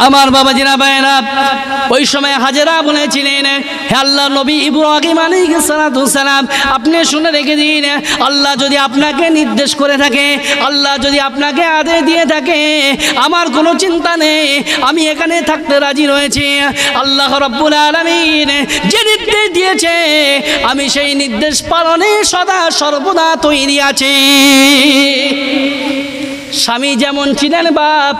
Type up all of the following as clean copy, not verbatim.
আমার বাবাজিরা ভাইরা, ওই সময় হাজেরা বলেছিলেন, হে আল্লাহ নবী ইব্রাহিম আলাইহিস সালাম, আপনি শুনে রেখে দিন, আল্লাহ যদি আপনাকে নির্দেশ করে থাকে, আল্লাহ যদি আপনাকে আদেশ দিয়ে থাকে, আমার কোনো চিন্তা নেই, আমি এখানে থাকতে রাজি রয়েছি। আল্লাহ রাব্বুল আলামিন যে নির্দেশ দিয়েছে, আমি সেই নির্দেশ পালনে সদা সর্বদা তৈরি আছি। স্বামী যেমন ছিলেন বাপ,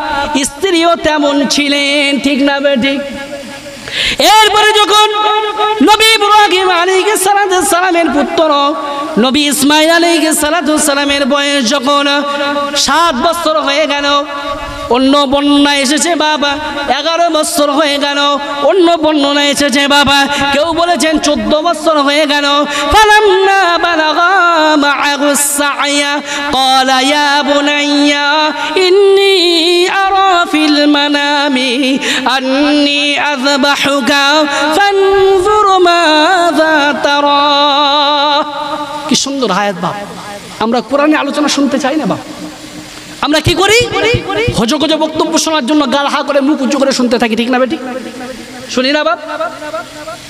স্ত্রীও তেমন ছিলেন, ঠিক না বেঠিক? এরপরে যখন নবী ইব্রাহিম আলাইহিস সালামের পুত্র নবী ইসমাঈল আলাইহিস সালামের বয়স যখন 7 বছর হয়ে গেল, অন্য বর্ণনা এসেছে বাবা 11 বছর হয়ে গেল, অন্য বর্ণনা এসেছে বাবা কেউ বলেছেন 14 বছর হয়ে গেল। ফালাম্মা বালাগা মা'আহুস সা'য়া ক্বালা ইয়া বুনাইয়া ইন্নী আরা ফিল মানামি আন্নী আযবাহুকা ফানজুর মাযা তারা। কি সুন্দর আয়াত বাপ। আমরা কোরআনে আলোচনা শুনতে চাই না বাপ, আমরা কি করি? হজগজ বক্তব্য শোনার জন্য গাল হা করে মুখ উঁচু করে শুনতে থাকি, ঠিক না বেটি? শুনি না বাপ?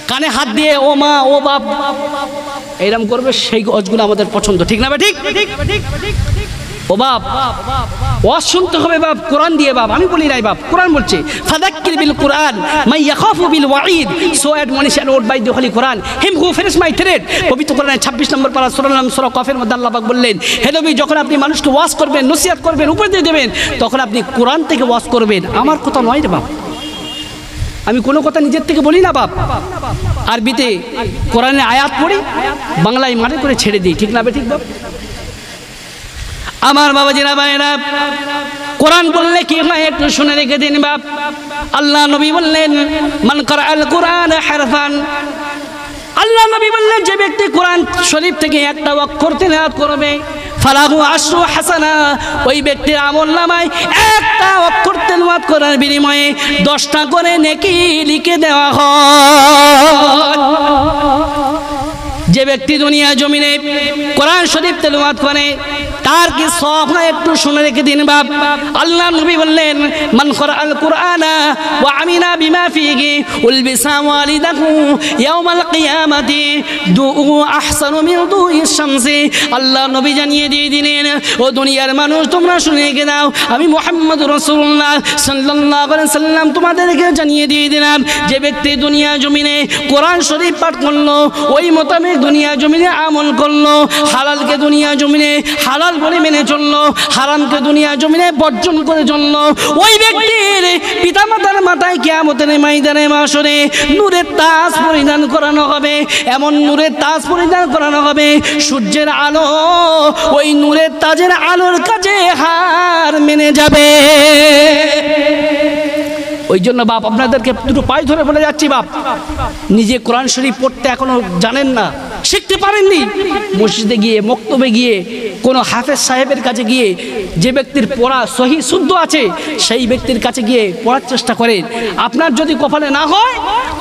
কানে হাত দিয়ে ও মা ও বাপ এইরকম করবে, সেই অজগুলো আমাদের পছন্দ, ঠিক না বেটি? ও বাপ, ওয়াজ শুনতে হবে বাপ কোরআন দিয়ে বাপ, আমি বলি নাই বাপ, কোরআন বলছে ফাযাক্কির বিল কোরআন মান ইয়াখাফু বিল ওয়াঈদ, সো অ্যাডমনিশন ওড by the holy Quran, him who fears my threat. পবিত্র কোরআনের 26 নম্বর পারা সূরা কফের মধ্যে আল্লাহ পাক বললেন, হে নবী যখন আপনি মানুষকে ওয়াজ করবেন, নসিহত করবেন, উপদেশ দেবেন, তখন আপনি কোরআন থেকে ওয়াজ করবেন, আমার কথা নয় রে বাপ। আমি কোনো কথা নিজের থেকে বলি না বাপ, আরবিতে কোরআনের আয়াত পড়ি, বাংলায় মানে করে ছেড়ে দিই, ঠিক না বেঠিক বাপ? আমার বাবাজিরা ভাইরা, কোরআন বললে কি হয় একটু শুনে রেখে দিন বাপ। আল্লাহ নবী বললেন, মান ক্বারাআল কুরআন হারফান, আল্লাহ নবী বললেন যে ব্যক্তি কোরআন শরীফ থেকে একটা অক্ষর তিলাওয়াত করবে, ফালাহু আশরু হাসানা, ওই ব্যক্তির আমলনামায় একটা অক্ষর তিলাওয়াত করার বিনিময়ে 10টা করে নেকি লিখে দেওয়া হয়। যে ব্যক্তি দুনিয়া জমিনে কোরআন শরীফ তেলাওয়াত করে তার কি সওয়াব হয় একটু শুনে রেখে দিন বাপ। আল্লাহ নবী বললেন, মান ক্বারাআল কুরআনা ওয়া আমিলা বিমা ফিহি উলবিসা ওয়ালিদাহু ইয়াওমাল কিয়ামাতি দুউ আহসানু মিন দুইশ শামসি। আল্লাহ নবী জানিয়ে দিয়ে দিলেন, ও দুনিয়ার মানুষ তোমরা শুনে রেখে দাও, আমি মুহাম্মদুর রাসূলুল্লাহ সাল্লাল্লাহু আলাইহি সাল্লাম তোমাদেরকে জানিয়ে দিয়ে দিলাম, যে ব্যক্তি দুনিয়া জমিনে কোরআন শরীফ পাঠ করলো, ওই মোতাবেক দুনিয়া জমিনে আমল করলো, হালালকে দুনিয়া জমিনে হালাল বলে মেনে চললো, হারামকে দুনিয়া জমিনে বর্জন করে চললো, ওই ব্যক্তির পিতামাতার মাথায় কিয়ামতের ময়দানে মাশরে নূরের তাজ পরিধান করানো হবে। এমন নূরের তাজ পরিধান করানো হবে, সূর্যের আলো ওই নূরের তাজের আলোর কাছে হার মেনে যাবে। ওই জন্য বাপ আপনাদেরকে দুটো পায়ে ধরে বলে যাচ্ছি বাপ, নিজে কোরআন শরীফ পড়তে এখনো জানেন না, শিখতে পারেননি, মসজিদে গিয়ে মক্তবে গিয়ে কোনো হাফেজ সাহেবের কাছে গিয়ে, যে ব্যক্তির পড়া সহি শুদ্ধ আছে সেই ব্যক্তির কাছে গিয়ে পড়ার চেষ্টা করেন। আপনার যদি কপালে না হয়,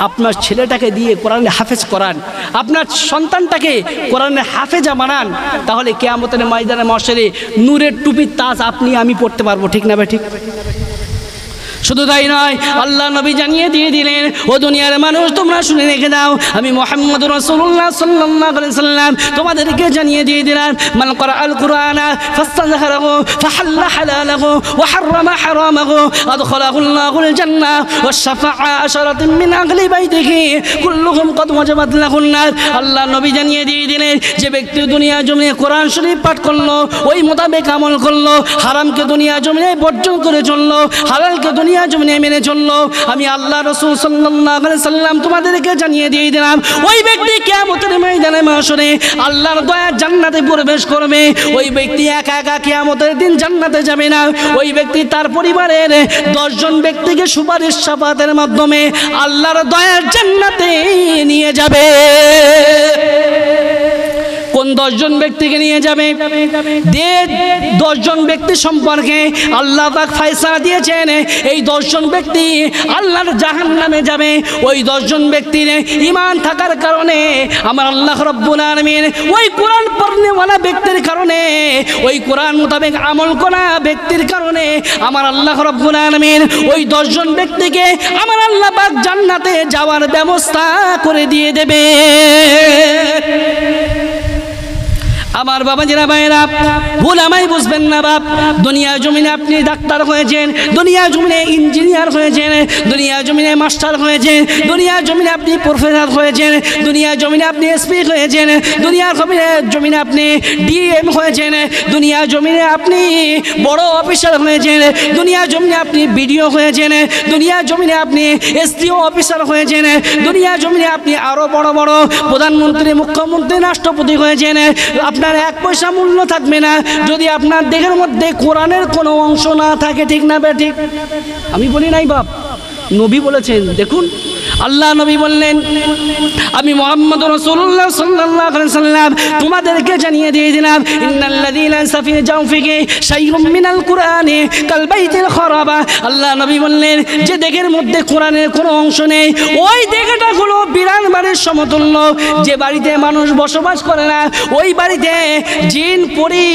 আপনার ছেলেটাকে দিয়ে কোরআনে হাফেজ করান, আপনার সন্তানটাকে কোরআনে হাফেজা বানান, তাহলে কিয়ামতের ময়দানে মাশরে নূরের টুপির তাজ আপনি আমি পড়তে পারবো, ঠিক না ভাই? ঠিক। শুধু তাই নয়, আল্লাহ নবী জানিয়ে দিয়ে দিলেন, ও দুনিয়ার মানুষ তোমরা শুনে রেখে দাও, আমি মুহাম্মদুর রাসূলুল্লাহ সাল্লাল্লাহু আলাইহি সাল্লাম তোমাদেরকে জানিয়ে দিয়ে দিলাম, মান ক্বারাআল কুরআনা ফাস্তাযহারাহু ফাহাল্লা হালালাহু ওয়া হাররামা হারামাহু আদখালাহুল্লাহুল জান্নাহ ওয়া শাফাআ আশরাতিন মিন আহলি বাইতিহি কুল্লুহুম কদ ওয়াজাবাত লাহুন নার। আল্লাহ নবী জানিয়ে দিয়ে দিলেন, যে ব্যক্তি দুনিয়া জমিনে কোরআন শরীফ পাঠ করলো, ওই মোতাবেক আমল করলো, হারামকে দুনিয়া জমিনে বর্জন করে চললো, হালালকে দুনিয়া জমিনে মেনে চললো, আমি আল্লাহ রাসূল সাল্লাল্লাহু আলাইহি সাল্লাম তোমাদেরকে জানিয়ে দিয়ে দিলাম, ওই ব্যক্তি কিয়ামতের ময়দানে মাশরে আল্লাহর দয়া জান্নাতে প্রবেশ করবে। ওই ব্যক্তি একা একা কিয়ামতের দিন জান্নাতে যাবে না, ওই ব্যক্তি তার পরিবারের 10 জন ব্যক্তিকে সুপারিশ শাফাতের মাধ্যমে আল্লাহর দয়ার জান্নাতে নিয়ে যাবে। কোন 10 জন ব্যক্তিকে নিয়ে যাবে, যে 10 জন ব্যক্তি সম্পর্কে আল্লাহ পাক ফয়সালা দিয়েছেন এই 10 জন ব্যক্তি আল্লাহর জাহান্নামে যাবে। ওই 10 জন ব্যক্তির ঈমান থাকার কারণে আমার আল্লাহ রাব্বুল আলামিন ওই কোরআন পড়নেওয়ালা ব্যক্তির কারণে, ওই কোরআন মোতাবেক আমল করা ব্যক্তির কারণে আমার আল্লাহ রাব্বুল আলামিন ওই 10 জন ব্যক্তিকে আমার আল্লাহ পাক জান্নাতে যাওয়ার ব্যবস্থা করে দিয়ে দেবে। আমার বাবা যারা ভাইরা, ভুল আমায় বুঝবেন না বাপ। দুনিয়া জমিনে আপনি ডাক্তার হয়েছেন, দুনিয়া জমিনে ইঞ্জিনিয়ার হয়েছেন, দুনিয়া জমিনে মাস্টার হয়েছেন, দুনিয়া জমিনে আপনি প্রফেসর হয়েছেন, দুনিয়া জমিনে আপনি এসপি হয়েছেন, দুনিয়া জমিনে আপনি ডিএম হয়েছেন, দুনিয়া জমিনে আপনি বড় অফিসার হয়েছেন, দুনিয়া জমিনে আপনি বিডিও হয়েছেন, দুনিয়া জমিনে আপনি এসডিও অফিসার হয়েছেন, দুনিয়া জমিনে আপনি আরো বড় বড় প্রধানমন্ত্রী, মুখ্যমন্ত্রী, রাষ্ট্রপতি হয়েছেন। আপনার 1 পয়সা মূল্য থাকবে না যদি আপনার দেহের মধ্যে কোরআনের কোনো অংশ না থাকে, ঠিক না বে ঠিক? আমি বলি নাই বাপ, নবী বলেছেন। দেখুন আল্লাহ নবী বললেন, আমি মুহাম্মদ রাসূলুল্লাহ সাল্লাল্লাহু আলাইহি সাল্লাম তোমাদেরকে জানিয়ে দিয়ে দিলাম, ইন্নাল্লাযীনা সাফি জাওফিহি শাইউম মিনাল কুরআনি কাল বাইতিল খারাবা। আল্লাহ নবী বললেন, যে দেহের মধ্যে কোরআনের কোনো অংশ নেই ওই দেহটা হলো বিরান বাড়ির সমতুল্য। যে বাড়িতে মানুষ বসবাস করে না ওই বাড়িতে জিন পরি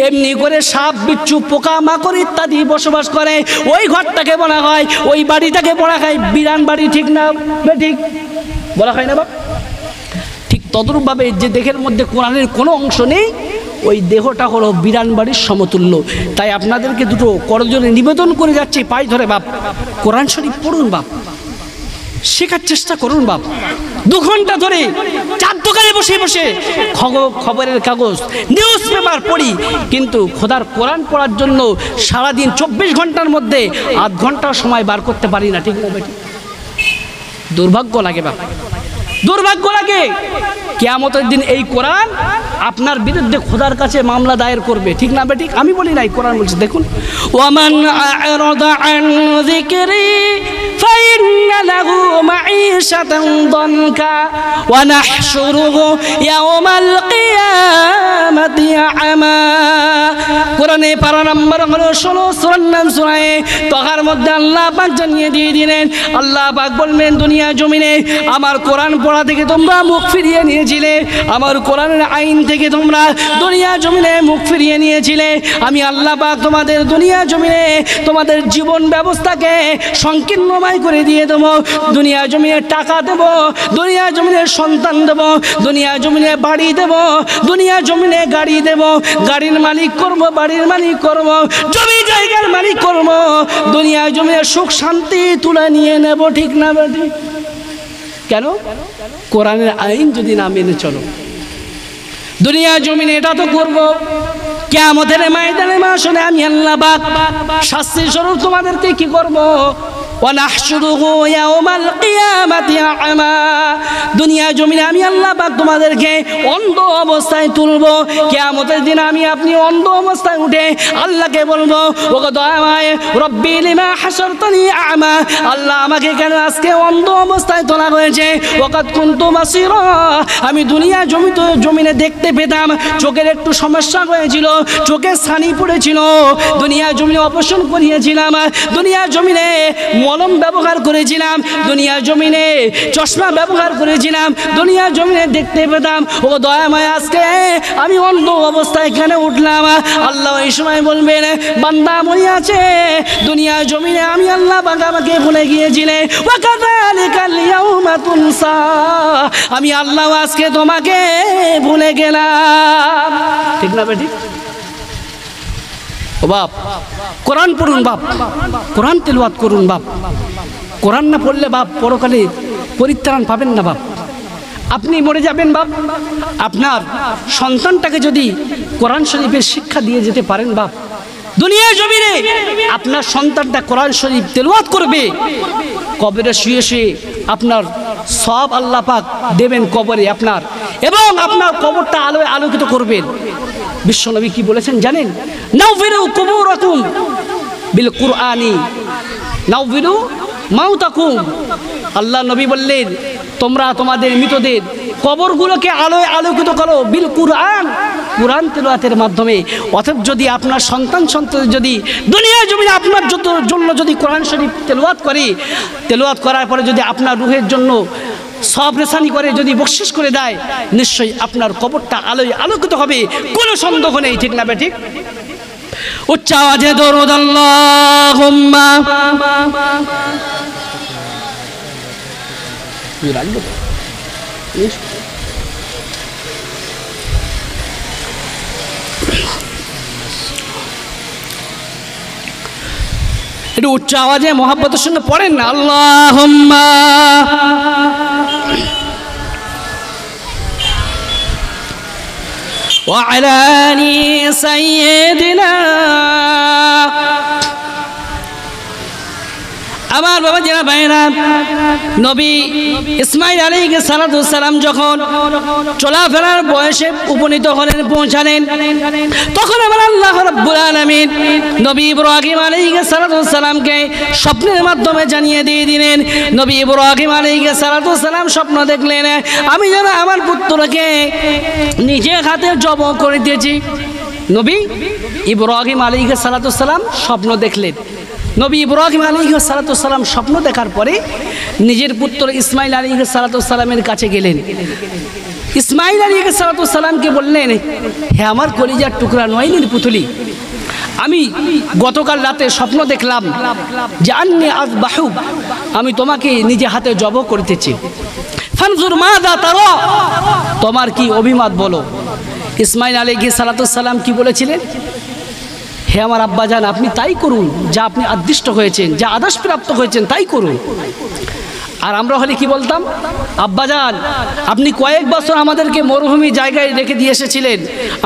এমনি করে সাপ বিচ্ছু পোকা মাকড় ইত্যাদি বসবাস করে, ওই ঘরটাকে বলা হয়, ওই বাড়িটাকে বলা হয় বিরান বাড়ি, ঠিক না ঠিক? বলা হয় না বাপ? ঠিক তদ্রূপভাবে যে দেহের মধ্যে কোরআনের কোনো অংশ নেই ওই দেহটা হলো বিরান বাড়ির সমতুল্য। তাই আপনাদেরকে দুটো করজোড়ে নিবেদন করে যাচ্ছি, পাই ধরে বাপ, কোরআন শরীফ পড়ুন বাপ, শেখার চেষ্টা করুন বাপ। 2 ঘন্টা ধরে 4 দোকানে বসে বসে খবরের কাগজ, নিউজ পেপার পড়ি, কিন্তু খোদার কোরআন পড়ার জন্য সারাদিন 24 ঘন্টার মধ্যে 8 ঘন্টা সময় বার করতে পারি না, ঠিক না বেটি? দুর্ভাগ্য লাগে বাপ, দুর্ভাগ্য লাগে। কিয়ামতের দিন এই কোরআন আপনার বিরুদ্ধে খোদার কাছে মামলা দায়ের করবে, ঠিক না বেটি? আমি বলি নাই, কোরআন বলছে। দেখুন, ওয়ামান আ'রাদা আন যিকরি ফাইন্না লাহু মাঈশাতান দানকা ওয়া নাহশুরুহু ইয়াওমাল কিয়ামাতি আমা। কোরআনে পারা নম্বর হলো 16, সূরার নাম সূরা তাহার মধ্যে আল্লাহ পাক জানিয়ে দিয়ে দিলেন, আল্লাহ পাক বলবেন, দুনিয়া জমিনে আমার কোরআন পড়া থেকে তোমরা মুখ ফিরিয়ে নিয়েছিলে, আমার কোরআনের আইন থেকে তোমরা দুনিয়া জমিনে মুখ ফিরিয়ে নিয়েছিলে। আমি আল্লাহ পাক তোমাদের দুনিয়া জমিনে তোমাদের জীবন ব্যবস্থাকে সংকীর্ণময় করে দিয়ে দেবো। দুনিয়া জমিনে টাকা দেব, দুনিয়া জমিনে সন্তান দেব, দুনিয়া জমিনে বাড়ি দেব, দুনিয়া জমিনে গাড়ি দেব, গাড়ির মালিক করব, বাড়ির মালিক করব, জমি জায়গার মালিক করব, দুনিয়া জমিনে সুখ শান্তি তুলে নিয়ে নেব, ঠিক না বেটি? কেন? কোরআনের আইন যদি না মেনে চলো। দুনিয়া জমিনে এটা তো করবো, কিয়ামতের ময়দানে মাশরে আমি আল্লাহ পাক শাস্তি স্বরূপ তোমাদেরকে কি করব? ওয়ানাহশুরুহু ইয়াওমাল কিয়ামাতি আমা। দুনিয়া জমিনে আমি আল্লাহ পাক তোমাদেরকে অন্ধ অবস্থায় তুলব। কিয়ামতের দিন আমি আপনি অন্ধ অবস্থায় উঠে আল্লাহকে বলবো, ওগো দয়াময় রব্বি লিমা হাশারতানি আমা, আল্লাহ আমাকে কেন আজকে অন্ধ অবস্থায় তোলা হয়েছে? ওয়াকাদ কুনতু বাসীরা, আমি দুনিয়া জমিনে দেখতে পেতাম, চোখের একটু সমস্যা হয়েছিল, চোখে ছানি পড়েছিল, দুনিয়া জমিনে অপারেশন করিয়েছিলাম, দুনিয়া জমিনে মলম ব্যবহার করেছিলাম, দুনিয়া জমিনে চশমা ব্যবহার করেছিলাম, দুনিয়া জমিনে দেখতে পেতাম। ও দয়াময় আজকে আমি অন্ধ অবস্থায় এখানে উঠলাম। আল্লাহ এই সময় বলবেন, বান্দা মনে আছে দুনিয়া জমিনে আমি আল্লাহ পাক আমাকে ভুলে গিয়েছিলে, ওয়াকাযালিকাল ইয়াউমা তুনসা, আমি আল্লাহ আজকে তোমাকে ভুলে গেলাম, ঠিক না বেটি? ও বাপ, কোরআন পড়ুন বাপ, কোরআন তেলাওয়াত করুন বাপ। কোরআন না পড়লে বাপ পরকালে পরিত্রাণ পাবেন না বাপ, আপনি মরে যাবেন বাপ। আপনার সন্তানটাকে যদি কোরআন শরীফের শিক্ষা দিয়ে যেতে পারেন বাপ, দুনিয়া জমিনে আপনার সন্তানটা কোরআন শরীফ তেলাওয়াত করবে, কবরে শুয়ে শুয়ে আপনার সব আল্লাহ পাক দেবেন কবরে আপনার, এবং আপনার কবরটা আলোয় আলোকিত করবেন। বিশ্বনবী কি বলেছেন জানেন? নাউফিরু কুবুরাকুম বিল কুরআনি নাউফিরু মাউতাকুম। আল্লাহ নবী বললেন, তোমরা তোমাদের মৃতদের কবরগুলোকে আলোয় আলোকিত করো বিল কুরআন, কুরআন তেলাওয়াতের মাধ্যমে। অতএব যদি আপনার সন্তান সন্ততি যদি দুনিয়া জমিনে আপনার জন্য যদি কোরআন শরীফ তেলাওয়াত করার পরে যদি আপনার রুহের জন্য সব রেসানি করে যদি বকশিশ করে দেয়, নিশ্চয়ই আপনার কবরটা আলোয় আলোকিত হবে, কোনো সন্দেহ নেই। ঠিক না বেঠিক? উচ্চ আওয়াজে দরুদ আল্লাহুম্মা একটু উচ্চ আওয়াজে মোহাব্বতের সঙ্গে পড়েন না, আল্লাহুম্মা ওয়া আলা আলি সাইয়্যিদিনা। আমার বাবা যারা ভাইরা, নবী ইসমাইল আলাইহিস সালাম যখন চলাফেরার বয়সে উপনীত হলেন, পৌঁছালেন, তখন আমার আল্লাহ রাব্বুল আলামিন নবী ইব্রাহিম আলাইহিস সালামকে স্বপ্নের মাধ্যমে জানিয়ে দিয়ে দিলেন। নবী ইব্রাহিম আলাইহিস সালাম স্বপ্ন দেখলেন, আমি যেন আমার পুত্রকে নিজে হাতে জবাই করে দিয়েছি। নবী ইব্রাহিম আলাইহিস সালাম স্বপ্ন দেখলেন। নবী ইব্রাহিম আলাইহিস সালাম স্বপ্ন দেখার পরে নিজের পুত্র ইসমাইল আলাইহিস সালামের কাছে গেলেন। ইসমাইল আলাইহিস সালামকে বললেন, হে আমার কলিজার টুকরা নয়নের পুতুলি, আমি গতকাল রাতে স্বপ্ন দেখলাম যে আন্নী আযবাহুক, আমি তোমাকে নিজে হাতে জবাই করতেছি। ফানজুর মাযা তারা, তোমার কি অভিমত বলো। ইসমাইল আলাইহিস সালাম কি বলেছিলেন? হে আমার আব্বাজান, আপনি তাই করুন, যা আপনি আদিষ্ট হয়েছেন, যা আদেশ প্রাপ্ত হয়েছেন তাই করুন। আর আমরা হলে কি বলতাম? আব্বাজান, আপনি কয়েক বছর আমাদেরকে মরুভূমি জায়গায় রেখে দিয়ে এসেছিলেন,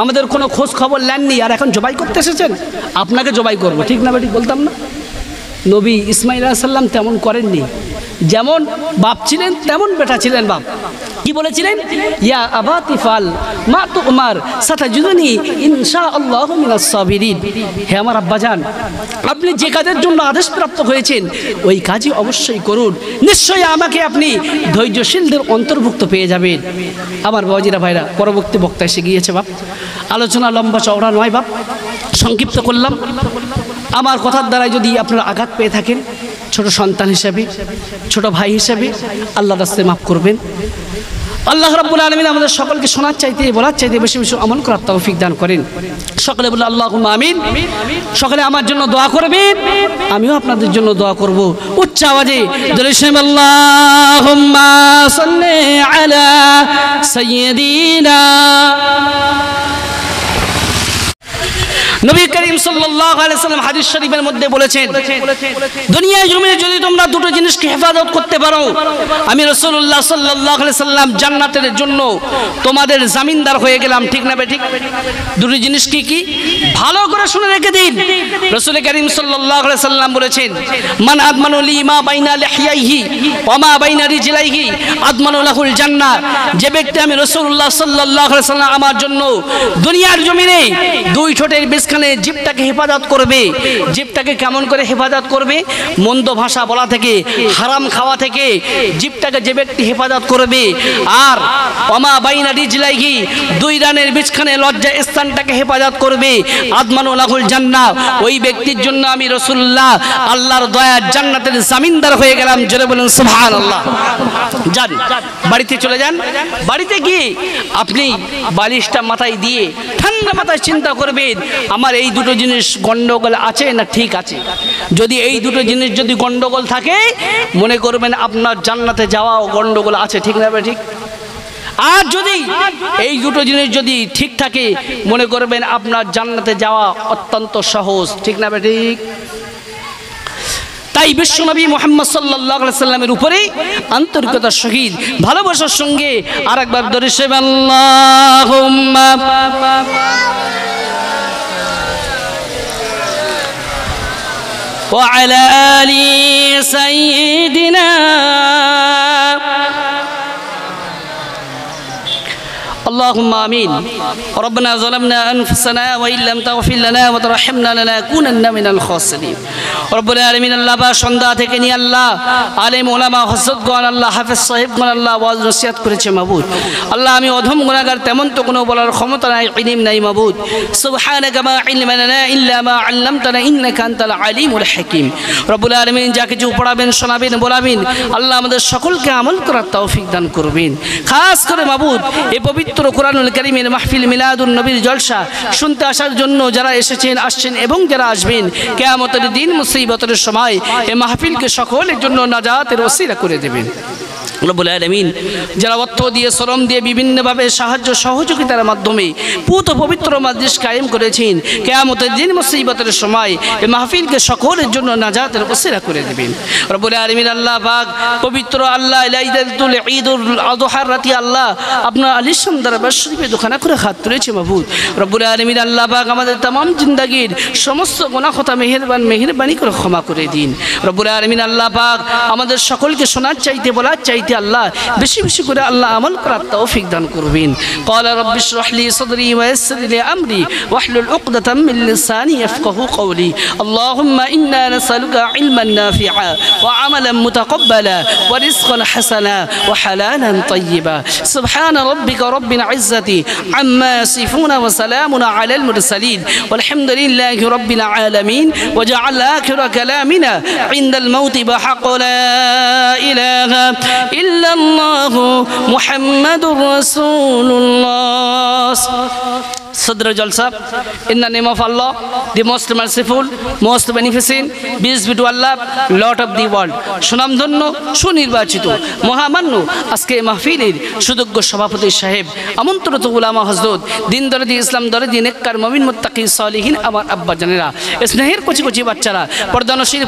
আমাদের কোনো খোঁজ খবর নেননি, আর এখন জবাই করতে এসেছেন, আপনাকে জবাই করব। ঠিক না বেঠিক বলতাম না? নবী ইসমাইল আলাইহিস সালাম তেমন করেননি। যেমন বাপ ছিলেন তেমন বেটা ছিলেন। বাপ কি বলেছিলেন? ইয়া আবাতি ফাল মা তুমার সাতাজিদুনি ইনশাআল্লাহু মিনাস সাবিরিন। হে আমার আব্বাজান, আপনি যে কাজের জন্য আদেশ প্রাপ্ত হয়েছেন ওই কাজই অবশ্যই করুন, নিশ্চয়ই আমাকে আপনি ধৈর্যশীলদের অন্তর্ভুক্ত পেয়ে যাবেন। আমার বাবাজিরা ভাইরা, পরবর্তী বক্তা এসে গিয়েছে। বাপ আলোচনা লম্বা চওড়া নয়, বাপ সংক্ষিপ্ত করলাম। আমার কথার দ্বারাই যদি আপনারা আঘাত পেয়ে থাকেন, ছোট সন্তান হিসেবে, ছোট ভাই হিসেবে, আল্লাহর রাস্তায় মাফ করবেন। আল্লাহ রাব্বুল আলামিন আমাদের সকলকে শোনার চাইতে, বলার চাইতে বেশি বেশি আমল করার তৌফিক দান করেন। সকলে বলে আল্লাহুম্মা আমিন। সকলে আমার জন্য দোয়া করবেন, আমিও আপনাদের জন্য দোয়া করব। উচ্চ আওয়াজে দরুদ আল্লাহুম্মা সাল্লি আলা সাইয়্যিদিনা। নবী করিম সাল্লাল্লাহু আলাইহি ওয়াসাল্লাম হাদিস শরীফের মধ্যে বলেছেন, দুনিয়ায় জমিনে যদি তোমরা দুটো জিনিসকে হেফাজত করতে পারো, আমি রাসূলুল্লাহ সাল্লাল্লাহু আলাইহি ওয়াসাল্লাম জান্নাতের জন্য তোমাদের জামিনদার হয়ে গেলাম। ঠিক না বেঠিক? দুটো জিনিস কি কি? ভালো করে শুনে রেখে দিন। রাসূল করিম সাল্লাল্লাহু আলাইহি ওয়াসাল্লাম বলেছেন, মান আদমানু লি মা বাইনা লিহইহি ওয়া মা বাইনা রিজলাইহি আদমানু লাহুল জান্নাহ। যে ব্যক্তি আমি রাসূলুল্লাহ সাল্লাল্লাহু আলাইহি ওয়াসাল্লাম আমার জন্য দুনিয়ার জমিনে দুই ঠোঁটের জিভটাকে হেফাজত করবে। জিভটাকে কেমন করে হেফাজত করবে? মন্দ ভাষা বলা থেকে, হারাম খাওয়া থেকে জিভটাকে যে ব্যক্তি হেফাজত করবে, আর ওমা বাইনা রিজলাইহি দুই রানের বিছখানে লজ্জা স্থানটাকে হেফাজত করবে, আদমানু লাহুল জান্নাহ, ওই ব্যক্তির জন্য আমি রাসূলুল্লাহ আল্লাহর দয়ার জান্নাতের জামিনদার হয়ে গেলাম। জোরে বলুন সুবহানাল্লাহ। যান বাড়িতে চলে যান। বাড়িতে গিয়ে আপনি বালিশটা মাথায় দিয়ে ঠান্ডা মাথায় চিন্তা করবেন, আমার এই দুটো জিনিস গন্ডগোল আছে না ঠিক আছে। যদি এই দুটো জিনিস যদি গন্ডগোল থাকে, মনে করবেন আপনার জান্নাতে যাওয়াও গন্ডগোল আছে। ঠিক না ঠিক? আর যদি এই দুটো জিনিস যদি ঠিক থাকে, মনে করবেন আপনার জান্নাতে যাওয়া অত্যন্ত সহজ। ঠিক না ঠিক? তাই বিশ্বনবী মুহাম্মদ সাল্লাল্লাহু আলাইহি সাল্লামের উপরে আন্তরিকতার সহিত ভালোবাসার সঙ্গে আরেকবার দরুদ শরীফ আল্লাহুম্মা ওয়া আলা আলি সাইয়্যিদিনা। আল্লাহ اللهم آمين ربنا ظلمنا أنفسنا وإن لم تغفر لنا وترحمنا لنكونن من الخاسرين رب العالمين আল্লাহ বা সন্ধ্যা থেকে নিয়ে আল্লাহ আলেম ওলামা হযরতগণ আল্লাহ হাফেজ সাহেবগণ আল্লাহ ওয়াজ নসিহত করেছে মাবুদ আল্লাহ আমি অধম গুনাহগার তেমন তো কোনো বলার ক্ষমতা নাই ইলম নাই মাবুদ সুবহানাকা মা ইলমা লানা ইল্লা মা আল্লামতানা ইন্নাকা আনতাল আলিমুল হাকীম রব্বুল আলামিন যা কিছু পড়াবেন শোনাবেন বলাবেন আল্লাহ আমাদের সকলকে আমল করার তৌফিক দান করবেন খাস করে মাবুদ এই পবিত্র কোরআনুল কারীমের মাহফিল মিলাদুন নবীর জলসা শুনতে আসার জন্য যারা এসেছেন আসছেন এবং যারা আসবেন কিয়ামতের দিন মুসিবতের সময় এই মাহফিলকে সকলের জন্য নাজাতের ওসিলা করে দেবেন রব্বুল আলামিন যারা অর্থ দিয়ে শ্রম দিয়ে বিভিন্নভাবে সাহায্য সহযোগিতার মাধ্যমে পুত পবিত্র মাজলিস কায়েম করেছেন কিয়ামতের দিন মুসিবতের সময় এই মাহফিলকে সকলের জন্য নাজাতের ওসিলা করে দেবেন রব্বুল আলামিন আল্লাহ পাক পবিত্র আল্লাহ লাইলাতুল ঈদুল আযহার রাতে আল্লাহ আপনার আলিশান দরবার শরীফে দোকানা করে হাত তুলেছে মাবুদ রব্বুল আলামিন আল্লাহ পাক আমাদের तमाम জিন্দেগীর সমস্ত গুনাহ খতা মেহেরবানি করে ক্ষমা করে দিন রব্বুল আলামিন আল্লাহ পাক আমাদের সকলকে শোনার চাইতে বলার চাইতে আল্লাহ বেশি বেশি করে আল্লাহ আমল করার তৌফিক দান করবেন قال رب اشرح لي صدري ويسر لي امري واحلل عقدة من لساني يفقهوا قولي اللهم انا نسالك علما نافعا وعملا متقبلا ورزقا حسنا وحلالا طيبا سبحان ربك رب العزة عما يصفون وسلام على المرسلين والحمد لله رب العالمين وجعل آخر كلامنا عند الموت بحق لا إله إلا الله محمد رسول الله Sadr Jalsa in the name of Allah, the most merciful, most beneficent, peace be to Allah, Lord of the world. সুনামধন্য সুনির্বাচিত মহামান্য আজকে মাহফিলের সুযোগ্য সভাপতি সাহেব আমন্ত্রিত উলামা হযরত দিন দরদি ইসলাম দরদি নেককার মুমিন মুত্তাকি সালিহিন আমার আব্বা জানেরা স্নেহের কচি কচি বাচ্চারা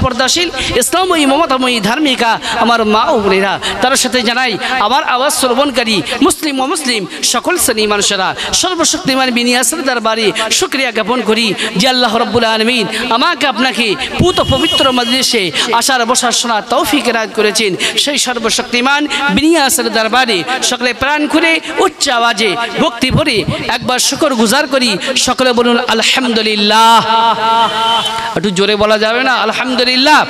পর্দাশীল ইসলামময়ী মমতাময়ী ধার্মিকা আমার মা ও বোনেরা তার সাথে জানাই আমার আওয়াজ শ্রবণকারী মুসলিম ও মুসলিম সকল শ্রেণী মানুষেরা সর্বশক্তিমান বিনিয়াসের দরবারে শুকরিয়া জ্ঞাপন করি যে আল্লাহ রাব্বুল আলামিন আমাকে আপনাকে পুত পবিত্র মজলিসে আসার বসার শোনার তৌফিক এনায়েত করেছেন সেই সর্বশক্তিমান বিনিয়াসের দরবারে সকলে প্রাণ খুলে উচ্চ আওয়াজে ভক্তি ভরে একবার শুকর গুজার করি সকলে বলুন আলহামদুলিল্লাহ একটু জোরে বলা যাবে না আলহামদুলিল্লাহ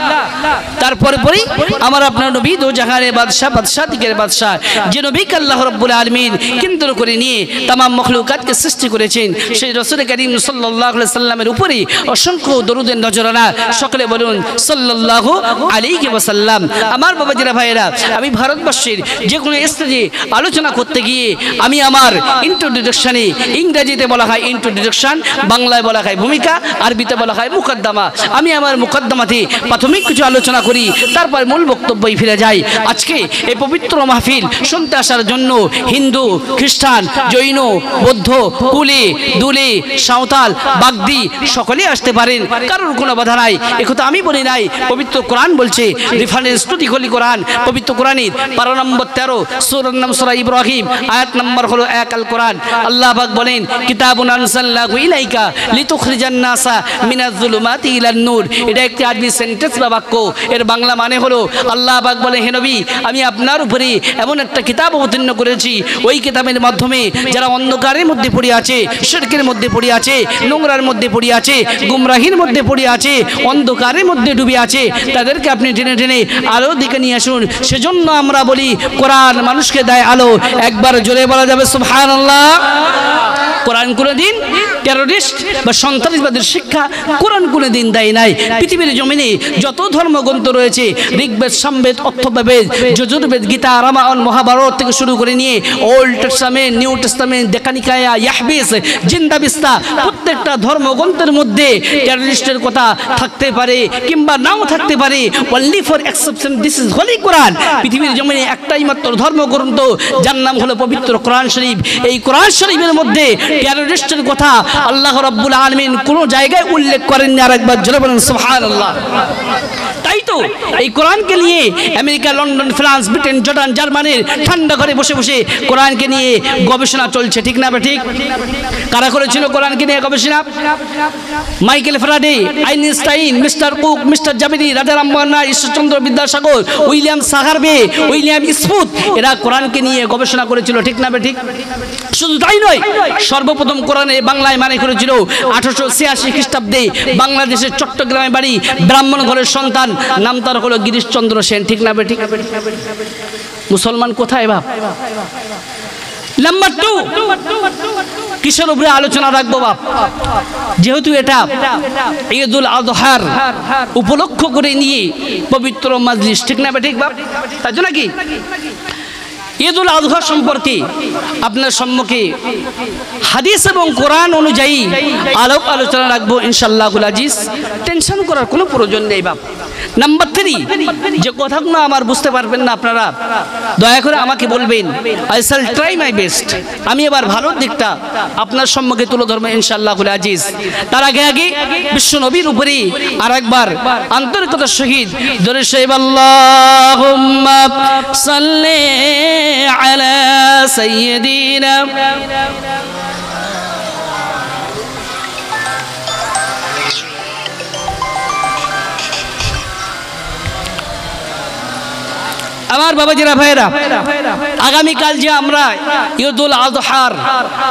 তারপরে পরে আমার আপনার নবী দো জাহানের বাদশা দিকের বাদশা যে নবীকে আল্লাহ রাব্বুল আলামিন কেন্দ্র করে নিয়ে तमाम মখলুকাতকে সৃষ্টি করেছেন সেই রাসূল করিম সাল্লাল্লাহু আলাইহি সাল্লামের উপরে অসংখ্য দরুদের নজরানা সকলে বলুন সাল্লাল্লাহু আলাইহি ওয়াসাল্লাম আমার বাবাজিরা ভাইয়েরা আমি ভারতবর্ষের যে কোনো স্টেজে আলোচনা করতে গিয়ে আমি আমার ইন্ট্রোডাকশনে ইংরেজিতে বলা হয় ইন্ট্রোডাকশন বাংলায় বলা হয় ভূমিকা আরবিতে বলা হয় মুকদ্দমা আমি আমার মুকদ্দমাতে প্রাথমিক কিছু আলোচনা করি তারপর মূল বক্তব্যে ফিরে যাই আজকে এই পবিত্র মাহফিল শুনতে আসার জন্য হিন্দু খ্রিস্টান জৈন বৌদ্ধ কুলি দুলি সাঁওতাল বাগদি সকলে আসতে পারেন কারোর কোনো বাধা নাই একথা আমি বলি নাই পবিত্র কোরআন বলছে রেফারেন্স টু দি হোলি কোরআন পবিত্র কোরআনের পারা নম্বর 13 সূরার নাম সূরা ইব্রাহিম আয়াত নম্বর হলো 1 আল কোরআন আল্লাহ পাক বলেন কিতাবুন আনসালনাহু ইলাইকা লিতুখরিজান নাসা মিনাজ যুলুমাতি ইলান নূর এটা একটি আরবি সেন্টেন্স বা বাক্য এর বাংলা মানে হলো আল্লাহ পাক বলে হে নবী আমি আপনার উপরে এমন একটা কিতাব অবতীর্ণ করেছি ওই কিতাবের মাধ্যমে যারা অন্ধকারের মধ্যে পড়ে আছে শিরকের মধ্যে পড়ে আছে নোংরার মধ্যে পড়ে আছে গুমরাহির মধ্যে পড়ে আছে অন্ধকারের মধ্যে ডুবে আছে তাদেরকে আপনি টেনে টেনে আলোর দিকে নিয়ে আসুন সেজন্য আমরা বলি কোরআন মানুষকে দেয় আলো একবার জোরে বলা যাবে সুবহানাল্লাহ কোরআন কোনদিন টেররিস্ট বা সন্ত্রাসবাদের শিক্ষা কোরআন কোনদিন দেয় নাই পৃথিবীর জমিনে যত ধর্মগ্রন্থ রয়েছে ঋগ্বেদ সামবেদ অথর্ববেদ যজুর্বেদ গীতা রামায়ণ মহাভারত থেকে শুরু করে নিয়ে ওল্ড টেস্টামেন্ট নিউ টেস্টামেন্ট দেকানিকায়া ইয়াহবিস জিন্দাবিস্তা প্রত্যেকটা ধর্মগ্রন্থের মধ্যে টেররিস্টের কথা থাকতে পারে কিংবা নাও থাকতে পারে only for exception this is holy Quran পৃথিবীর জমিনে একটাই মাত্র ধর্মগ্রন্থ যার নাম হলো পবিত্র কোরআন শরীফ এই কোরআন শরীফের মধ্যে টেররিস্টের কথা আল্লাহ রাব্বুল আলামিন কোন জায়গায় উল্লেখ করেননি। আরেকবার জোরে বলেন সুবহানাল্লাহ। তাই তো এই কোরআনকে নিয়ে America, London, France, Britain, Jordan, জার্মানির ঠান্ডা ঘরে বসে বসে কোরআনকে নিয়ে গবেষণা চলছে, ঠিক না ঠিক? কারা করেছিল কোরআনকে নিয়ে গবেষণা? Michael Faraday, Einstein, mister Cook, mister Jabiri, Raja Rammohan Roy, Ishwarchandra Vidyasagar, William সাগারবে, উইলিয়াম স্মিথ, এরা কোরআনকে নিয়ে গবেষণা করেছিল, ঠিক না ঠিক? শুধু তাই নয়, সর্বপ্রথম কোরআনে বাংলায় মানে করেছিল 1886 খ্রিস্টাব্দে বাংলাদেশের চট্টগ্রামে বাড়ি, ব্রাহ্মণ ঘরের সন্তান, নাম তার হলো গিরিশচন্দ্র সেন, ঠিক না ঠিক? মুসলমান কোথায় বাপ? নাম্বার 2, কিসের উপরে আলোচনা রাখবো বাপ? যেহেতু এটা ঈদুল আযহার উপলক্ষ করে নিয়ে পবিত্র মাজলিস, ঠিক না ঠিক বাপ? তাই তো নাকি? ঈদুল আযহা সম্পর্কে আপনার সম্মুখে হাদিস এবং কোরআন অনুযায়ী আলোচনা রাখবো ইনশাআল্লাহুল আজিজ। টেনশন করার কোনো প্রয়োজন নেই বাপ। নাম্বার 3, যে কথাগুলো আমার বুঝতে পারবেন না আপনারা দয়া করে আমাকে বলবেন, I shall try my best. আমি এবার ভালো দিকটা আপনার সম্মুখে তুলে ধরবো ইনশাআল্লাহুল আজিজ। তার আগে বিশ্ব নবীর উপরে আরেকবার আন্তরিকতার সহিত দরুদ শরীফ আল্লাহুম্মা সাল্লি আলা সাইয়্যিদিনা আমার বাবাজিরা ভাইরা, আগামীকাল যে আমরা ঈদুল আযহার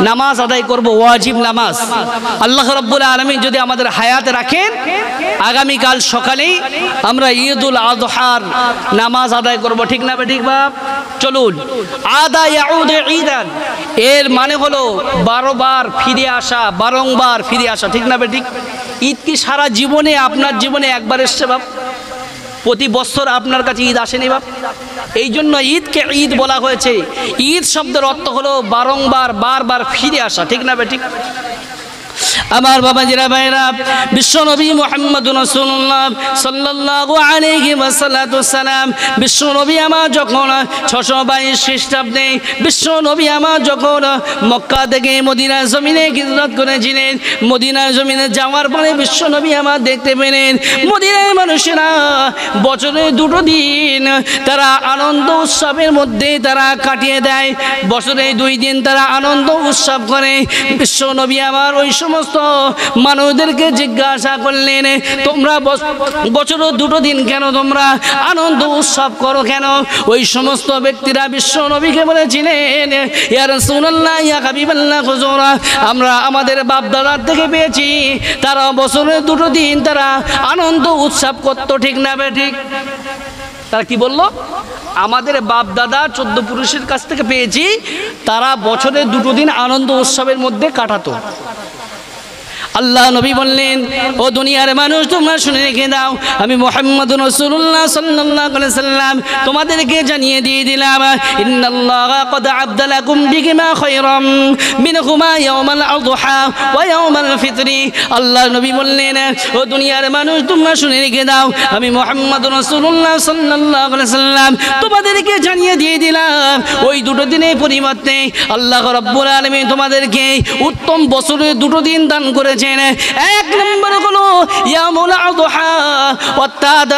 নামাজ আদায় করব, ওয়াজিব নামাজ, আল্লাহ রাব্বুল আলামিন যদি আমাদের হায়াতে রাখেন আগামীকাল সকালেই আমরা ঈদুল আযহার নামাজ আদায় করব, ঠিক না ঠিক বাপ? চলুন, আদা ইয়াউদু ঈদান, এর মানে হলো 12 বার ফিরে আসা, বারংবার ফিরে আসা, ঠিক না ঠিক? ঈদ কি সারা জীবনে আপনার জীবনে একবার এসছে বাপ? প্রতি বছর আপনার কাছে ঈদ আসেনি বাপ? এই জন্য ঈদকে ঈদ বলা হয়েছে। ঈদ শব্দের অর্থ হলো বারংবার, বারবার ফিরে আসা, ঠিক না ঠিক? আমার বাবাজিরা ভাইরা, বিশ্ব নবী মুহাম্মদুর রাসূলুল্লাহ সাল্লাল্লাহু আলাইহি ওয়াসাল্লাম, বিশ্ব নবী আমার যখন 622 খ্রিস্টাব্দে বিশ্ব নবী আমার যখন মক্কা থেকে মদিনার জমিনে হিজরত করেছিলেন, মদিনার জমিনে যাওয়ার পরে বিশ্ব নবী আমার দেখতে পেলেন মদিনার মানুষেরা বছরে 2 দিন তারা আনন্দ উৎসবের মধ্যে তারা কাটিয়ে দেয়, বছরে 2 দিন তারা আনন্দ উৎসব করে। বিশ্ব নবী আমার ওই সমস্ত মানুষদেরকে জিজ্ঞাসা করলেন, তোমরা বছরে 2 দিন কেন তোমরা আনন্দ উৎসব করো কেন? ওই সমস্ত ব্যক্তিরা বিশ্ব নবীকে বলেছিলেন, ইয়া রাসূলুল্লাহ, ইয়া হাবিবাল্লাহ, হুজুরা, আমরা আমাদের বাপ দাদার থেকে পেয়েছি তারা বছরে 2 দিন তারা আনন্দ উৎসব করতো, ঠিক না ঠিক? তারা কি বললো? আমাদের বাপ দাদা 14 পুরুষের কাছ থেকে পেয়েছি তারা বছরে 2 দিন আনন্দ উৎসবের মধ্যে কাটাতো। আল্লাহ নবী বললেন, ও দুনিয়ার মানুষ তোমরা শুনে রেখে দাও, আমি মুহাম্মদুর রাসূলুল্লাহ সাল্লাল্লাহু আলাইহি সাল্লাম তোমাদেরকে জানিয়ে দিয়ে দিলাম, ইন্নাল্লাহা ক্বাদ আবদালাকুম বিহিমা খায়রাম মিনহুমা ইয়াউমাল আযহা ওয়া ইয়াউমাল ফিতরি। আল্লাহ নবী বললেন, ও দুনিয়ার মানুষ তোমরা শুনে রেখে দাও, আমি মুহাম্মদুর রাসূলুল্লাহ সাল্লাল্লাহু আলাইহি সাল্লাম তোমাদেরকে জানিয়ে দিয়ে দিলাম ওই 2 দিনের পরিবর্তে আল্লাহ রাব্বুল আলামিন তোমাদেরকে উত্তম বছরে 2 দিন দান করেছে। এক নম্বর হলো ইয়াউমুল আযহা অর্থাৎ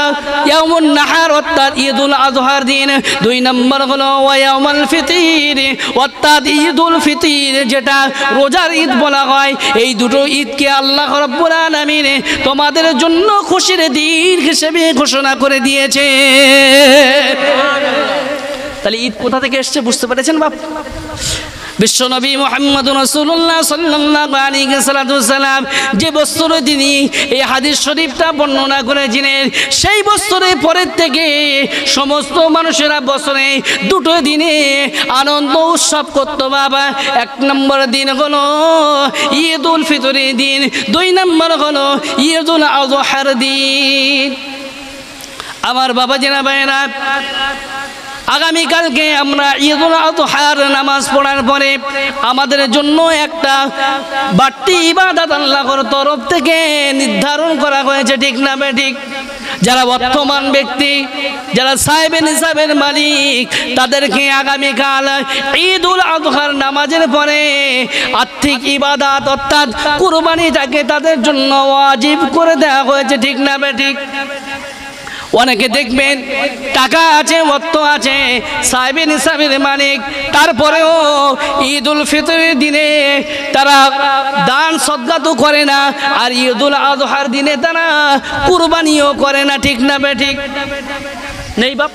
ইয়াউমুন নাহার অর্থাৎ ঈদুল আযহার দিন। 2 নম্বর হলো ইয়াউমুল ফিতর অর্থাৎ ঈদুল ফিতর, যেটা রোজার ঈদ বলা হয়। এই 2 ঈদকে আল্লাহ রাব্বুল আলামিন তোমাদের জন্য খুশির দিন হিসেবে ঘোষণা করে দিয়েছে। তাহলে ঈদ কোথা থেকে এসেছে বুঝতে পেরেছেন বাপ? বিশ্বনবী মুহাম্মদুর রাসূলুল্লাহ সাল্লাল্লাহু আলাইহি ওয়াসাল্লাম যে বছরে তিনি এই হাদিস শরীফটা বর্ণনা করেছিলেন, সেই বছরের পরের থেকে সমস্ত মানুষেরা বছরে 2 দিনে আনন্দ উৎসব করত বাবা। 1 নম্বর দিন হলো ঈদুল ফিতরের দিন, 2 নম্বর হলো ঈদুল আযহার দিন। আমার বাবা জিনা ভাইরা, আগামীকালকে আমরা ঈদুল আযহার নামাজ পড়ার পরে আমাদের জন্য একটা বাড়তি ইবাদত আল্লাহর তরফ থেকে নির্ধারণ করা হয়েছে, ঠিক না ঠিক? যারা বর্তমান ব্যক্তি, যারা সাহেবে নিসাবের মালিক, তাদেরকে আগামীকাল ঈদুল আযহার নামাজের পরে আর্থিক ইবাদত অর্থাৎ কুরবানিটাকে তাদের জন্য ওয়াজিব করে দেওয়া হয়েছে। ঠিক না বেঠিক? অনেকে দেখবেন টাকা আছে, অর্থ আছে, সাহেবে নিসাবের মালিক, তারপরেও ঈদুল ফিতরের দিনে তারা দান সদকা তো করে না, আর ঈদুল আযহার দিনে তারা কুরবানিও করে না। ঠিক না বেঠিক? নেই বাপ।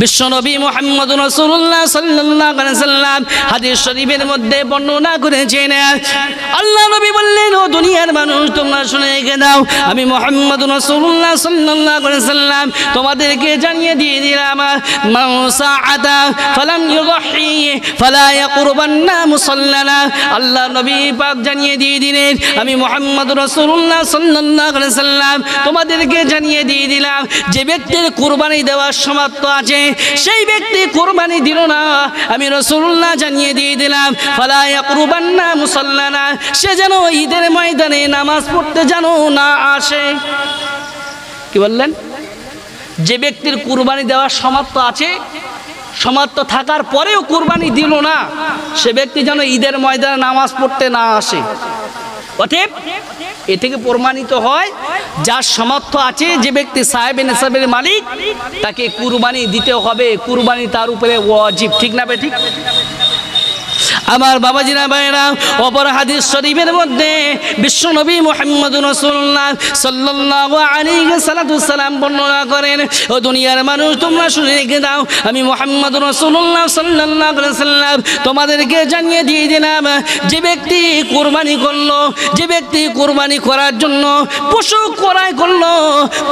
বিশ্বনবী মুহাম্মদ রাসূলুল্লাহ সাল্লাল্লাহু আলাইহি ওয়াসাল্লাম হাদিস শরীফের মধ্যে বর্ণনা করেছেন, আল্লাহ নবী বললেন, ও দুনিয়ার মানুষ তোমরা শুনে রেখে দাও, আমি মুহাম্মদ রাসূলুল্লাহ সাল্লাল্লাহু আলাইহি ওয়াসাল্লাম তোমাদেরকে জানিয়ে দিয়ে দিলাম, মান সাআতা ফালাম ইউযহি ফালা ইয়াকুরবান্না মুসাল্লানা। আল্লাহ নবী পাক জানিয়ে দিয়ে দিলেন, আমি মুহাম্মদ রাসূলুল্লাহ সাল্লাল্লাহু আলাইহি ওয়াসাল্লাম তোমাদেরকে জানিয়ে দিয়ে দিলাম, যে ব্যক্তির কুরবানি দেওয়ার সামর্থ্য আছে সেই ব্যক্তি কুরবানি দিল না, আমি রাসূলুল্লাহ জানিয়ে দিয়ে দিলাম, ফালা ইয়াকুরবান্না মুসাল্লানা, সে যেন ঈদের ময়দানে নামাজ পড়তে যেন না আসে। কি বললেন? যে ব্যক্তির কুরবানি দেওয়ার সামর্থ্য আছে, সামর্থ্য থাকার পরেও কুরবানি দিল না, সে ব্যক্তি যেন ঈদের ময়দানে নামাজ পড়তে না আসে। অতএব এ থেকে প্রমাণিত হয়, যার সামর্থ্য আছে, যে ব্যক্তি সাহেবে নিসাবের মালিক, তাকে কুরবানি দিতে হবে, কুরবানি তার উপরে ওয়াজিব। ঠিক না বেঠিক? আমার বাবাজিরা ভাইরা, অপর হাদিস শরীফের মধ্যে বিশ্বনবী মুহাম্মদ রাসূলুল্লাহ সাল্লাল্লাহু আলাইহি ওয়াসাল্লাম বর্ণনা করেন, ও দুনিয়ার মানুষ তোমরা শুনে রেখে দাও, আমি মুহাম্মদ রাসূলুল্লাহ সাল্লাল্লাহু আলাইহি ওয়াসাল্লাম তোমাদেরকে জানিয়ে দিয়ে দিলাম, যে ব্যক্তি কুরবানি করলো, যে ব্যক্তি কুরবানি করার জন্য পশু ক্রয় করলো,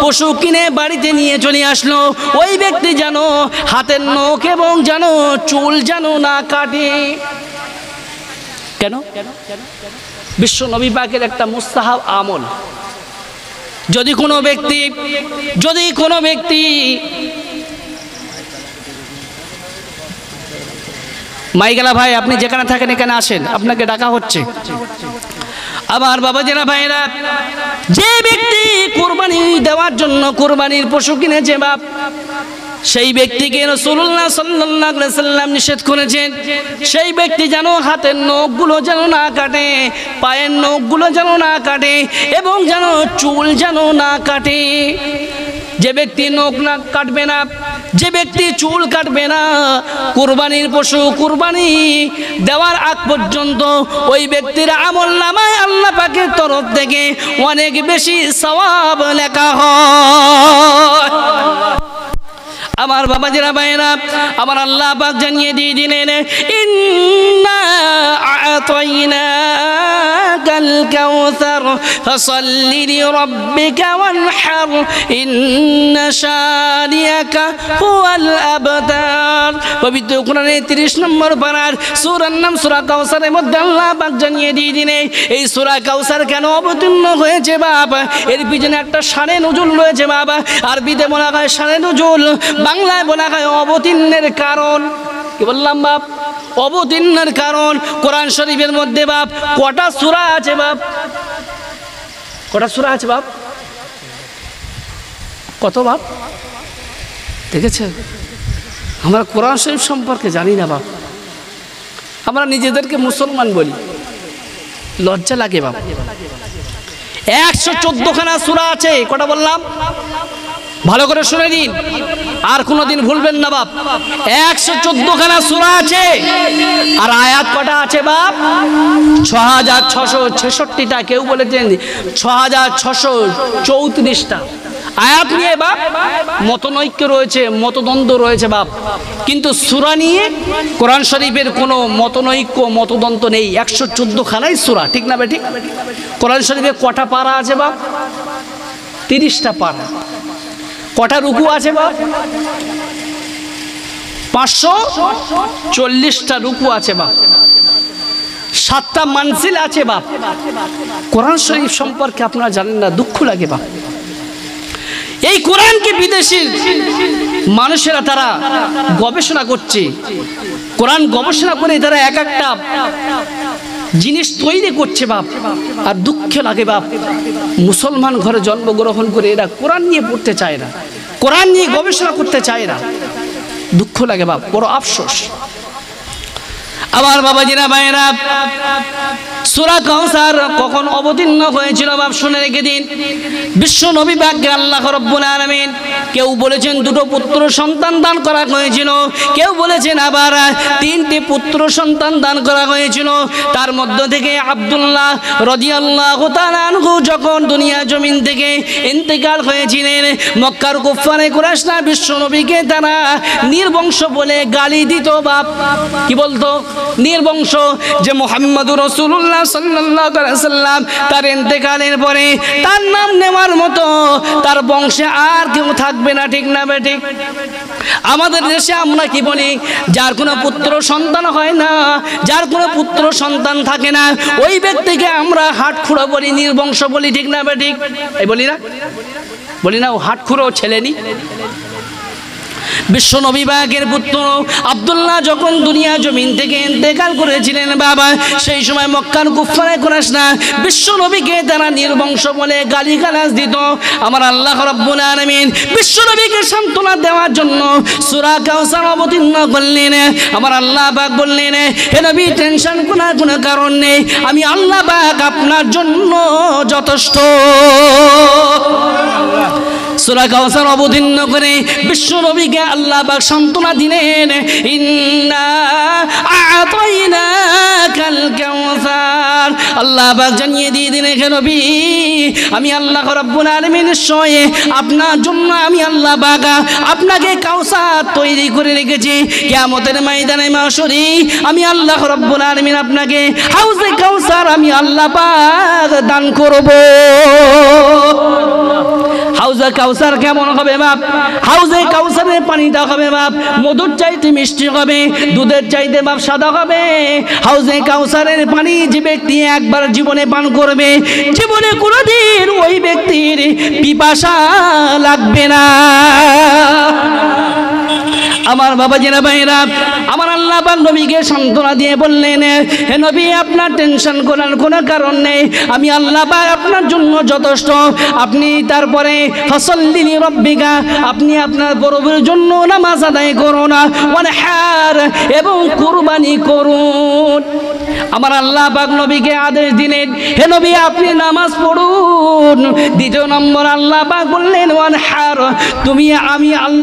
পশু কিনে বাড়িতে নিয়ে চলে আসলো, ওই ব্যক্তি যেন হাতের নখ এবং যেন চুল যেন না কাটে। কেন? বিশ্ব নবী পাকের একটা মুস্তাহাব আমল, যদি কোনো ব্যক্তি মাইগেলা ভাই, আপনি যেখানে থাকেন এখানে আসেন, আপনাকে ডাকা হচ্ছে। আমার বাবাজিরা ভাইরা, যে ব্যক্তি কুরবানি দেওয়ার জন্য কুরবানির পশু কিনেছে বাপ, সেই ব্যক্তিকে রাসূলুল্লাহ সাল্লাল্লাহু আলাইহি ওয়াসাল্লাম নিষেধ করেছেন, সেই ব্যক্তি যেন হাতের নখগুলো যেন না কাটে, পায়ের নখগুলো যেন না কাটে, এবং যেন চুল যেন না কাটে। যে ব্যক্তি নখ না কাটবে না, যে ব্যক্তি চুল কাটবে না, কুরবানির পশু কুরবানি দেওয়ার আগ পর্যন্ত ওই ব্যক্তির আমলনামায় আল্লাহ পাকের তরফ থেকে অনেক বেশি সওয়াব লেখা হয়। আমার বাবাজিরা ভাইরা, আমার আল্লাহ পাক জানিয়ে দিয়ে দিলেন, ইন্না আ'তাইনাকাল কাউসার ফাসাল্লি লিরাব্বিকা ওয়ানহার ইন্না শানিয়াকা হুয়াল আবতার। পবিত্র কোরআনের 30 নম্বর পারার সূরার নাম সূরা কাউসারের মধ্যে আল্লাহ পাক জানিয়ে দিয়ে দিলেন, এই সূরা কাউসার কেন অবতীর্ণ হয়েছে বাবা, এর পিছনে একটা শানে নুজুল রয়েছে বাবা। আরবিতে বলা হয় শানে নুজুল, বাংলায় বলা হয় অবতীর্ণের কারণ। কি বললাম বাপ? অবতীর্ণের কারণ। কোরআন শরীফের মধ্যে বাপ কটা সূরা আছে বাপ? কটা সূরা আছে বাপ? কত বাপ? দেখেছে? আমরা কোরআন শরীফ সম্পর্কে জানি না বাপ। আমরা নিজেদেরকে মুসলমান বলি, লজ্জা লাগে বাপ। 114 খানা সূরা আছে। কটা বললাম? ভালো করে শুনে দিন, আর কোনোদিন ভুলবেন না বাপ। 114 খানা সূরা আছে, আর আয়াত কটা আছে বাপ? 6666টা। কেউ বলেছেন 6634টা আয়াত নিয়ে বাপ মতনৈক্য রয়েছে, মতদ্বন্দ্ব রয়েছে বাপ। কিন্তু সূরা নিয়ে কোরআন শরীফের কোনো মতনৈক্য মতদ্বন্দ্ব নেই। 114 খানাই সূরা। ঠিক না বেঠিক? কোরআন শরীফে কটা পারা আছে বাপ? 30টা পারা। কটা রুকু আছে বাপ? 540টা রুকু আছে বাপ। 7টা মানজিল আছে বাপ। কোরআন শরীফ সম্পর্কে আপনারা জানেন না, দুঃখ লাগে বাপ। এই কোরআনকে বিদেশি মানুষেরা তারা গবেষণা করছে, কোরআন গবেষণা করে তারা এক একটা জিনিস তৈরি করছে বাপ, আর দুঃখ লাগে বাপ, মুসলমান ঘরে জন্মগ্রহণ করে এরা কোরআন নিয়ে পড়তে চায় না, কোরআন নিয়ে গবেষণা করতে চায় না। দুঃখ লাগে বাপ, বড় আফসোস। আমার বাবাজিরা ভাইরা, সূরা কাউসার কখন অবতীর্ণ হয়েছিল বাপ শুনে রেখে দিন। বিশ্ব নবী পাককে আল্লাহ রাব্বুল আলামিন কেউ বলেছেন দুটো পুত্র সন্তান দান করা হয়েছিল, কেউ বলেছেন আবার তিনটি পুত্র সন্তান দান করা হয়েছিল। তার মধ্য থেকে আব্দুল্লাহ রাদিয়াল্লাহু তাআলা আনহু যখন দুনিয়া জমিন থেকে ইন্তেকাল হয়েছিলেন, মক্কার কুফারে কুরাইশরা বিশ্ব নবীকে তারা নির্বংশ বলে গালি দিত বাপ। কি বলতো? নির্বংশ। যে মুহাম্মদুর রাসূলুল্লাহ সাল্লাল্লাহু আলাইহি ওয়াসাল্লাম তার ইন্তেকালের পরে তার নাম নেওয়ার মতো তার বংশে আর কেউ থাকবে না, ঠিক না বেঠিক? আমাদের দেশে আমরা কি বলি? যার কোনো পুত্র সন্তান হয় না, যার কোনো পুত্র সন্তান থাকে না, ওই ব্যক্তিকে আমরা হাটখুড়ো বলি, নির্বংশ বলি, ঠিক না বেঠিক? এই বলি না, বলি না? ও হাটখুড়ো ছেলে নি। বিশ্ব নবী পাকের পুত্র আব্দুল্লাহ যখন দুনিয়া জমিন থেকে ইন্তেকাল করেছিলেন বাবা, সেই সময় মক্কার কুফারে কুরাইশরা বিশ্ব নবীকে তারা নির্বংশ বলে গালিগালাজ দিত। আমার আল্লাহ রাব্বুল আলামিন বিশ্ব নবীকে সান্ত্বনা দেওয়ার জন্য সূরা কাউসার অবতীর্ণ করলেন। আমার আল্লাহ পাক বললেন, হে নবী টেনশন করার কোনো কারণ নেই, আমি আল্লাহ পাক আপনার জন্য যথেষ্ট। সূরা কাউসার অবতীর্ণ করে বিশ্ব নবীকে আল্লাহ পাক সান্ত্বনা দিলেন, ইন্না আ'তাইনাকাল কাউসার। আল্লাহ পাক জানিয়ে দিয়ে দিলেন, হে নবী আমি আল্লাহ রাব্বুল আলামিন নিশ্চয় আপনার জন্য আমি আল্লাহ পাক আপনাকে কাউসার তৈরি করে রেখেছি। কিয়ামতের ময়দানে মাশরে আমি আল্লাহ রাব্বুল আলামিন আপনাকে হাউজে কাউসার আমি আল্লাহ পাক দান করব। হাউজে কাউসার কেমন হবে বাপ? হাউজে কাউসারের পানিটা হবে বাপ মধুর চাইতে মিষ্টি হবে, দুধের চাইতে বাপ সাদা হবে। হাউজে কাউসারের পানি যে ব্যক্তি একবার জীবনে পান করবে, জীবনে কোনোদিন ওই ব্যক্তির পিপাসা লাগবে না। আমার বাবাজিরা ভাইরা, আমার আল্লাহ পাক নবীকে সান্ত্বনা দিয়ে বললেন, হে নবী আপনার টেনশন করার কোনো কারণ নেই, আমি আল্লাহ পাক আপনার জন্য যথেষ্ট। আপনি তারপরে ফাসাল্লি লিরাব্বিকা, আপনি আপনার প্রভুর জন্য নামাজ আদায় করুন, ওয়ানহার এবং কুরবানি করুন। আমার আল্লাহ পাক নবীকে আদেশ দিলেন, হে নবী আপনি নামাজ পড়ুন। দ্বিতীয় নম্বর আল্লাহ পাক বললেন, ওয়ানহার, তুমি আমি আল্লাহ